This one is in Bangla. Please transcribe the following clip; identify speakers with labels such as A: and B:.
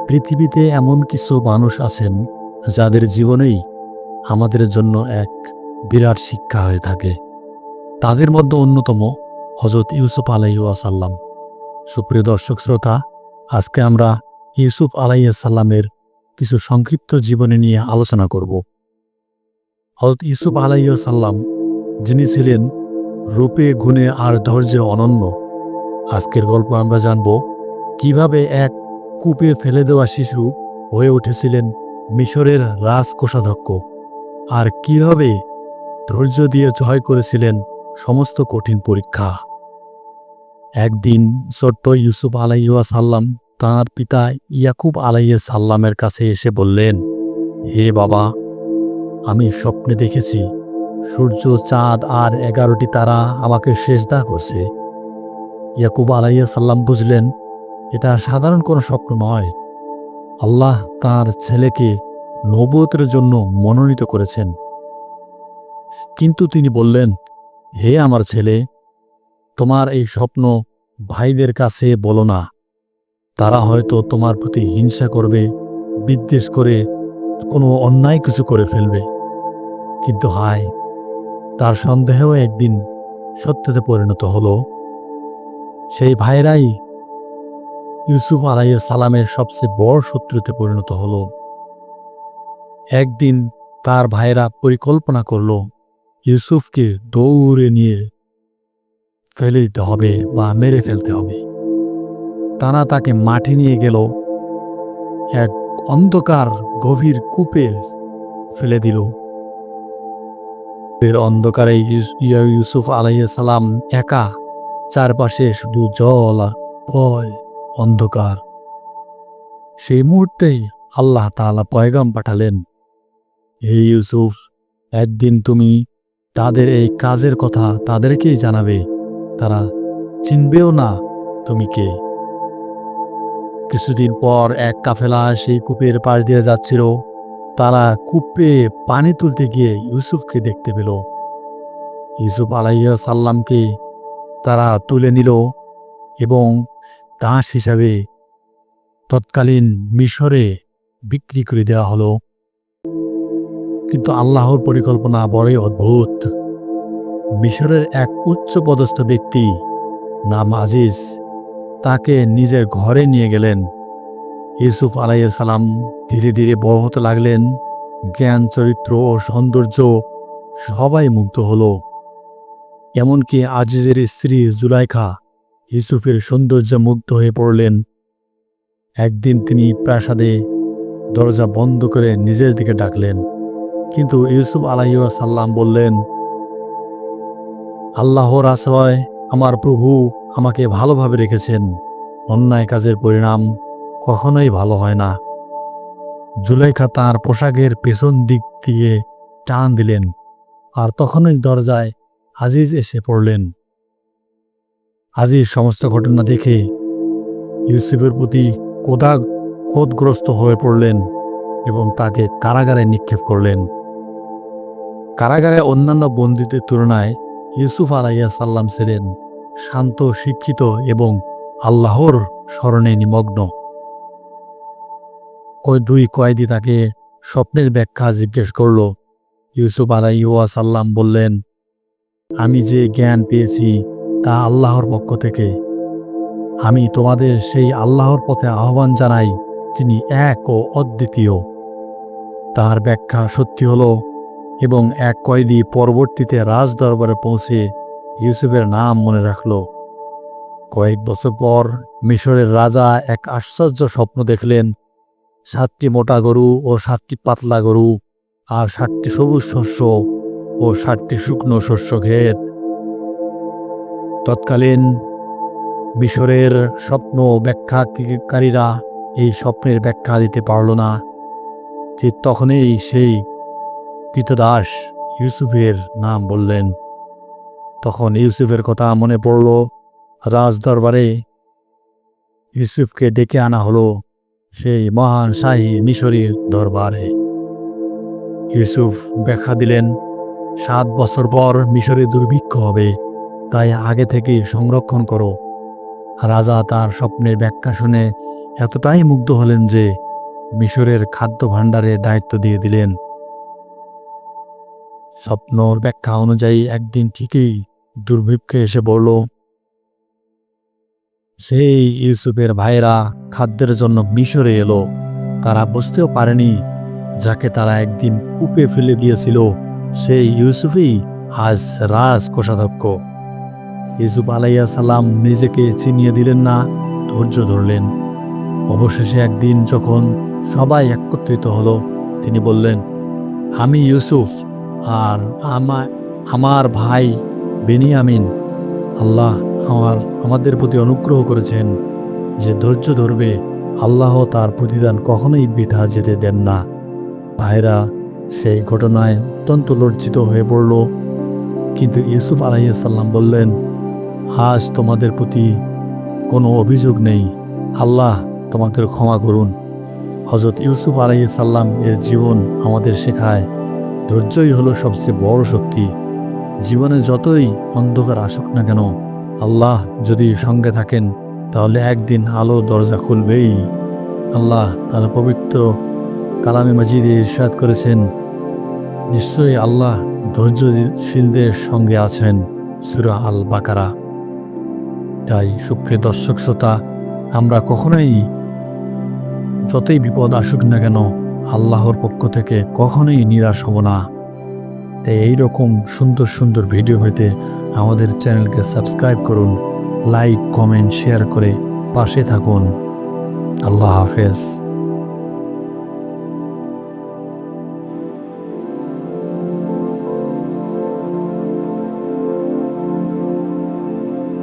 A: পৃথিবীতে এমন কিছু মানুষ আছেন যাদের জীবনেই আমাদের জন্য এক বিরাট শিক্ষা হয়ে থাকে। তাদের মধ্যে অন্যতম হযরত ইউসুফ আলাইহিসসালাম। সুপ্রিয় দর্শক শ্রোতা, আজকে আমরা ইউসুফ আলাইহিসসালামের কিছু সংক্ষিপ্ত জীবনী নিয়ে আলোচনা করব। হযরত ইউসুফ আলাইহিসসালাম, যিনি ছিলেন রূপে, গুণে আর ধৈর্যে অনন্য। আজকের গল্প আমরা জানব কিভাবে এক কূপে ফেলে দেওয়া শিশু হয়ে উঠেছিলেন মিশরের রাজকোষাধ্যক্ষ, আর কিভাবে ধৈর্য দিয়ে জয় করেছিলেন সমস্ত কঠিন পরীক্ষা। একদিন ছোট্ট ইউসুফ আলাইহিসসালাম তাঁর পিতা ইয়াকুব আলাইহিসসালামের কাছে এসে বললেন, হে বাবা, আমি স্বপ্নে দেখেছি সূর্য, চাঁদ আর 11টি তারা আমাকে সেজদা করছে। ইয়াকুব আলাইহিসসালাম বুঝলেন এটা সাধারণ কোনো স্বপ্ন নয়। আল্লাহ তাঁর ছেলেকে নবুয়তের জন্য মনোনীত করেছেন। কিন্তু তিনি বললেন, হে আমার ছেলে, তোমার এই স্বপ্ন ভাইদের কাছে বলো না। তারা হয়তো তোমার প্রতি হিংসা করবে, বিদ্বেষ করে কোনো অন্যায় কিছু করে ফেলবে। কিন্তু হায়, তার সন্দেহও একদিন সত্যতে পরিণত হলো। সেই ভাইরাই ইউসুফ আলাইহিসসালামের সবচেয়ে বড় শত্রুতে পরিণত হলো। একদিন তার ভাইরা পরিকল্পনা করল ইউসুফকে দৌড়ে নিয়ে ফেলে দিতে হবে বা মেরে ফেলতে হবে। তারা তাকে মাঠে নিয়ে গেল, এক অন্ধকার গভীর কূপে ফেলে দিল। এর অন্ধকারে ইউসুফ আলাইহিসসালাম একা, চারপাশে শুধু জল আর ভয়, অন্ধকার। সেই মুহূর্তেই আল্লাহ তাআলা পয়গাম পাঠালেন, হে ইউসুফ, একদিন তুমি তাদের এই কাজের কথা তাদেরকেই জানাবে, তারা চিনবেও না তুমি কে। কিছুদিন পর এক কাফেলা সেই কূপের পাশ দিয়ে যাচ্ছিল। তারা কূপে পানি তুলতে গিয়ে ইউসুফকে দেখতে পেল। ইউসুফ আলাইহিসসালামকে তারা তুলে নিল এবং দাস হিসাবে তৎকালীন মিশরে বিক্রি করে দেওয়া হলো। কিন্তু আল্লাহর পরিকল্পনা বড়ই অদ্ভুত। মিশরের এক উচ্চপদস্থ ব্যক্তি, নাম আজিজ, তাকে নিজের ঘরে নিয়ে গেলেন। ইউসুফ আলাইহিসসালাম ধীরে ধীরে বড় হতে লাগলেন। জ্ঞান, চরিত্র ও সৌন্দর্য সবাই মুগ্ধ হল। এমনকি আজিজের স্ত্রী জুলাইখা ইউসুফের সৌন্দর্যে মুগ্ধ হয়ে পড়লেন। একদিন তিনি প্রাসাদে দরজা বন্ধ করে নিজের দিকে ডাকলেন। কিন্তু ইউসুফ আলাইহিসসালাম বললেন, আল্লাহর আশ্রয়, আমার প্রভু আমাকে ভালোভাবে রেখেছেন। অন্যায় কাজের পরিণাম কখনোই ভালো হয় না। জুলাইখা তাঁর পোশাকের পেছন দিক দিয়ে টান দিলেন, আর তখনই দরজায় আজিজ এসে পড়লেন। আজিজ সমস্ত ঘটনা দেখে ইউসুফের প্রতি ক্রোধগ্রস্ত হয়ে পড়লেন এবং তাকে কারাগারে নিক্ষেপ করলেন। কারাগারে অন্যান্য বন্দীদের তুলনায় ইউসুফ আলাইহিসসালাম ছিলেন শান্ত, শিক্ষিত এবং আল্লাহর স্মরণে নিমগ্ন। দুই কয়েদি তাকে স্বপ্নের ব্যাখ্যা জিজ্ঞেস করল। ইউসুফ আলাইহিসসালাম বললেন, আমি যে জ্ঞান পেয়েছি তা আল্লাহর পক্ষ থেকে। আমি তোমাদের সেই আল্লাহর পথে আহ্বান জানাই, যিনি এক ও অদ্বিতীয়। তার ব্যাখ্যা সত্যি হলো এবং এক কয়েদি পরবর্তীতে রাজ দরবারে পৌঁছে ইউসুফের নাম মনে রাখল। কয়েক বছর পর মিশরের রাজা এক আশ্চর্য স্বপ্ন দেখলেন। 7টি মোটা গরু ও 7টি পাতলা গরু, আর 7টি সবুজ শস্য ও 7টি শুকনো শস্য ক্ষেত। তৎকালীন মিশরের স্বপ্ন ব্যাখ্যাকারীরা এই স্বপ্নের ব্যাখ্যা দিতে পারল না। ঠিক তখনই সেই কৃতদাস ইউসুফের নাম বললেন। তখন ইউসুফের কথা মনে পড়ল। রাজ দরবারে ইউসুফকে ডেকে আনা হলো সেই মহান শাহী মিশরীর দরবারে। ইউসুফ ব্যাখ্যা দিলেন, 7 বছর পর মিশরে দুর্ভিক্ষ হবে, তাই আগে থেকেই সংরক্ষণ করো। রাজা তার স্বপ্নের ব্যাখ্যা শুনে এতটাই মুগ্ধ হলেন যে মিশরের খাদ্য ভাণ্ডারে দায়িত্ব দিয়ে দিলেন। স্বপ্নর ব্যাখ্যা অনুযায়ী একদিন ঠিকই দুর্ভিক্ষ এসে পড়ল। সেই ইউসুফের ভাইরা খাদ্যের জন্য মিশরে এলো। তারা বুঝতেও পারেনি যাকে তারা একদিন কূপে ফেলে দিয়েছিল সেই ইউসুফই আজ রাজ কোষাধ্যক্ষ। ইউসুফ আলাইহিস সালাম নিজেকে চিনিয়ে দিলেন না, ধৈর্য ধরলেন। অবশেষে একদিন যখন সবাই একত্রিত হলো, তিনি বললেন, আমি ইউসুফ আর আমার ভাই বেনিয়ামিন। আল্লাহ আমাদের প্রতি অনুগ্রহ করেছেন, যে ধৈর্য ধরবে আল্লাহ তার প্রতিদান কখনোই বৃথা যেতে দেন না। ভাইরা সেই ঘটনায় অত্যন্ত লজ্জিত হয়ে পড়ল। কিন্তু ইউসুফ আলাইহিস সালাম বললেন, আজ তোমাদের প্রতি কোনো অভিযোগ নেই, আল্লাহ তোমাদের ক্ষমা করুন। হযরত ইউসুফ আলাইহিস সালাম এর জীবন আমাদের শেখায় ধৈর্যই হলো সবচেয়ে বড় শক্তি। জীবনে যতই অন্ধকার আসুক না কেন, আল্লাহ যদি সঙ্গে থাকেন তাহলে একদিন আলো দরজা খুলবেই। আল্লাহ তার পবিত্র কালামে মাজিদে ইরশাদ করেছেন, নিশ্চয়ই আল্লাহ ধৈর্যশীলদের সঙ্গে আছেন। সূরা আল বাকারা। তাই সুপ্রিয় দর্শক শ্রোতা, আমরা কখনোই যতই বিপদ আসুক না কেন আল্লাহর পক্ষ থেকে কখনোই নিরাশ হব না। তাই এইরকম সুন্দর সুন্দর ভিডিও পেতে আমাদের চ্যানেলকে সাবস্ক্রাইব করুন, লাইক কমেন্ট শেয়ার করে পাশে থাকুন। আল্লাহ হাফেজ।